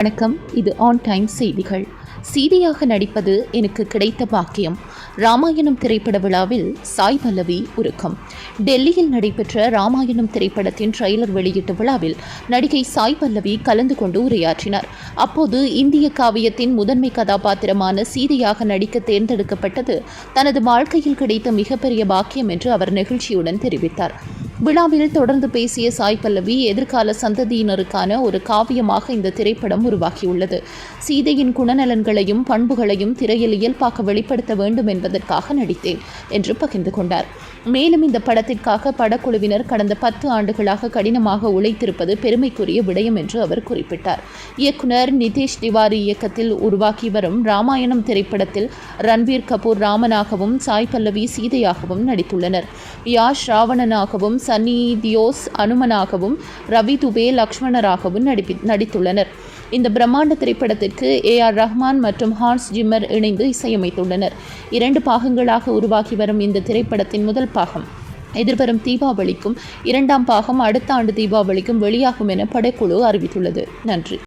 வணக்கம். இது on time செய்திகள். சீதையாக நடிப்பது எனக்கு கிடைத்த பாக்கியம். ராமாயணம் திரைப்பட விழாவில் சாய் பல்லவி உருக்கம். டெல்லியில் நடைபெற்ற ராமாயணம் திரைப்படத்தின் ட்ரெய்லர் வெளியீட்டு விழாவில் நடிகை சாய் பல்லவி கலந்து கொண்டு உரையாற்றினார். அப்போது இந்திய காவியத்தின் முதன்மை கதாபாத்திரமான சீதையாக நடிக்க தேர்ந்தெடுக்கப்பட்டது தனது வாழ்க்கையில் கிடைத்த மிகப்பெரிய பாக்கியம் என்று அவர் நெகிழ்ச்சியுடன் தெரிவித்தார். விழாவில் தொடர்ந்து பேசிய சாய் பல்லவி, எதிர்கால சந்ததியினருக்கான ஒரு காவியமாக இந்த திரைப்படம் உருவாகியுள்ளது. சீதையின் குணநலன்களையும் பண்புகளையும் திரையில் இயல்பாக வெளிப்படுத்த வேண்டும் என்பதற்காக நடித்தேன் என்று பகிர்ந்து கொண்டார். மேலும் இந்த படத்திற்காக படக்குழுவினர் கடந்த 10 ஆண்டுகளாக கடினமாக உழைத்திருப்பது பெருமைக்குரிய விடயம் என்று அவர் குறிப்பிட்டார். இயக்குனர் நிதேஷ் திவாரி இயக்கத்தில் உருவாக்கி வரும் ராமாயணம் திரைப்படத்தில் ரன்பீர் கபூர் ராமனாகவும் சாய் பல்லவி சீதையாகவும் நடித்துள்ளனர். யாஷ் ராவணனாகவும், சன்னி தியோஸ் அனுமனாகவும், ரவி துபே லக்ஷ்மணராகவும் நடித்துள்ளனர். இந்த பிரம்மாண்ட திரைப்படத்திற்கு AR ரஹ்மான் மற்றும் ஹான்ஸ் ஜிம்மர் இணைந்து இசையமைத்துள்ளனர். 2 பாகங்களாக உருவாகி வரும் இந்த திரைப்படத்தின் முதல் பாகம் எதிர்வரும் தீபாவளிக்கும், 2ஆம் பாகம் அடுத்த ஆண்டு தீபாவளிக்கும் வெளியாகும் என படக்குழு அறிவித்துள்ளது. நன்றி.